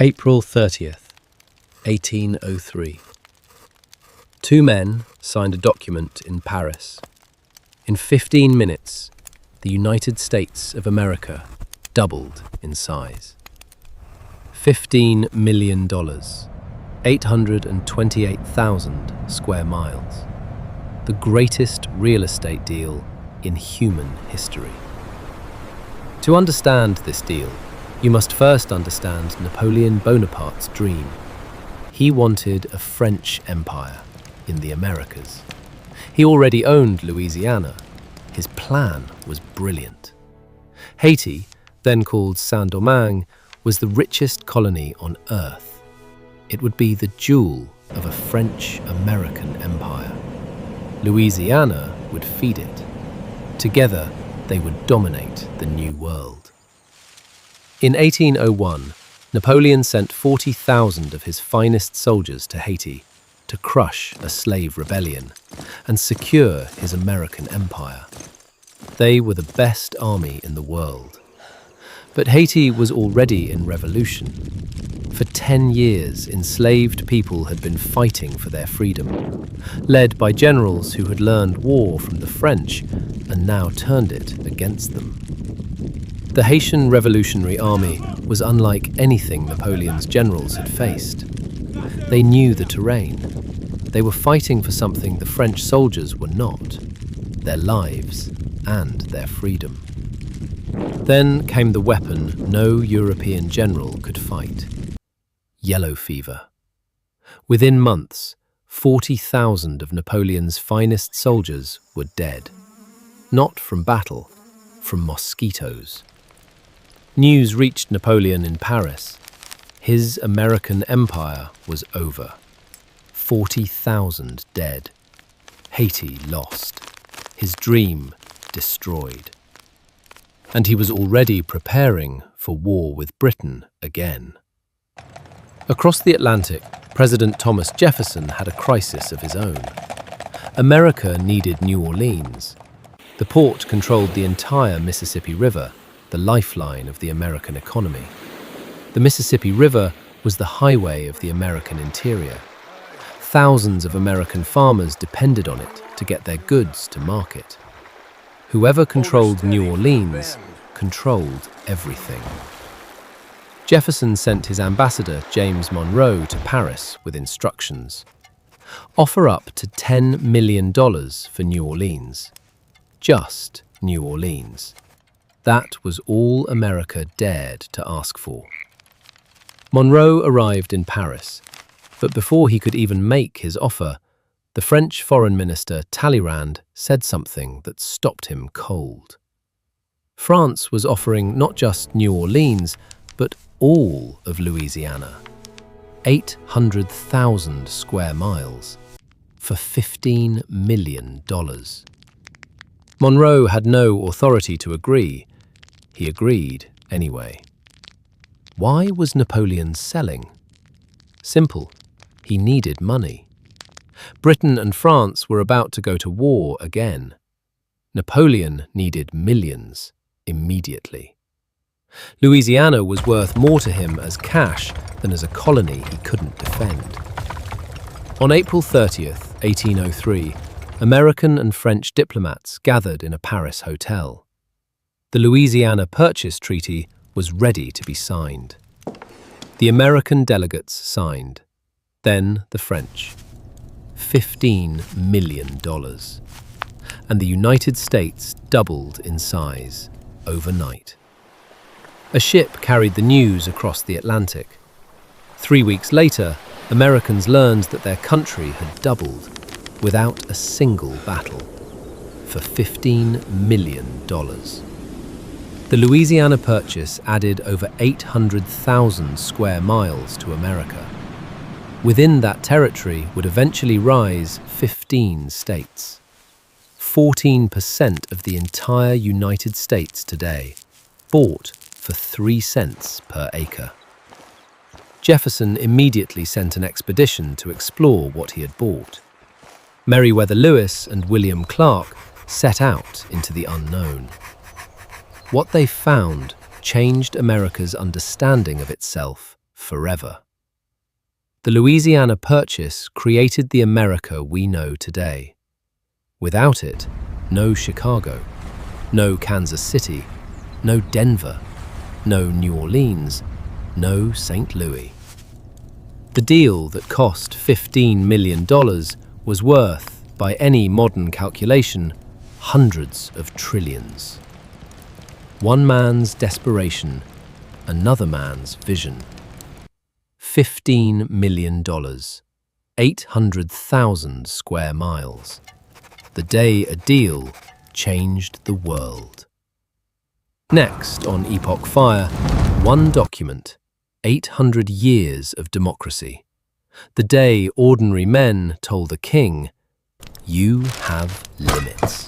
April 30th, 1803. Two men signed a document in Paris. In 15 minutes, the United States of America doubled in size. $15 million, 828,000 square miles. The greatest real estate deal in human history. To understand this deal, you must first understand Napoleon Bonaparte's dream. He wanted a French empire in the Americas. He already owned Louisiana. His plan was brilliant. Haiti, then called Saint-Domingue, was the richest colony on Earth. It would be the jewel of a French-American empire. Louisiana would feed it. Together, they would dominate the New World. In 1801, Napoleon sent 40,000 of his finest soldiers to Haiti to crush a slave rebellion and secure his American empire. They were the best army in the world. But Haiti was already in revolution. For 10 years, enslaved people had been fighting for their freedom, led by generals who had learned war from the French and now turned it against them. The Haitian Revolutionary Army was unlike anything Napoleon's generals had faced. They knew the terrain. They were fighting for something the French soldiers were not: their lives and their freedom. Then came the weapon no European general could fight: yellow fever. Within months, 40,000 of Napoleon's finest soldiers were dead. Not from battle, from mosquitoes. News reached Napoleon in Paris. His American empire was over. 40,000 dead. Haiti lost. His dream destroyed. And he was already preparing for war with Britain again. Across the Atlantic, President Thomas Jefferson had a crisis of his own. America needed New Orleans. The port controlled the entire Mississippi River, the lifeline of the American economy. The Mississippi River was the highway of the American interior. Thousands of American farmers depended on it to get their goods to market. Whoever controlled New Orleans controlled everything. Jefferson sent his ambassador, James Monroe, to Paris with instructions. Offer up to $10 million for New Orleans. Just New Orleans. That was all America dared to ask for. Monroe arrived in Paris, but before he could even make his offer, the French Foreign Minister Talleyrand said something that stopped him cold. France was offering not just New Orleans, but all of Louisiana, 800,000 square miles, for $15 million. Monroe had no authority to agree. He agreed anyway. Why was Napoleon selling? Simple. He needed money. Britain and France were about to go to war again. Napoleon needed millions immediately. Louisiana was worth more to him as cash than as a colony he couldn't defend. On April 30th, 1803, American and French diplomats gathered in a Paris hotel. The Louisiana Purchase Treaty was ready to be signed. The American delegates signed. Then the French. $15 million. And the United States doubled in size overnight. A ship carried the news across the Atlantic. 3 weeks later, Americans learned that their country had doubled without a single battle, for $15 million. The Louisiana Purchase added over 800,000 square miles to America. Within that territory would eventually rise 15 states. 14% of the entire United States today, bought for 3 cents per acre. Jefferson immediately sent an expedition to explore what he had bought. Meriwether Lewis and William Clark set out into the unknown. What they found changed America's understanding of itself forever. The Louisiana Purchase created the America we know today. Without it, no Chicago, no Kansas City, no Denver, no New Orleans, no St. Louis. The deal that cost $15 million was worth, by any modern calculation, hundreds of trillions. One man's desperation, another man's vision. $15 million, 800,000 square miles. The day a deal changed the world. Next on EpochFire, one document, 800 years of democracy. The day ordinary men told the king, "You have limits."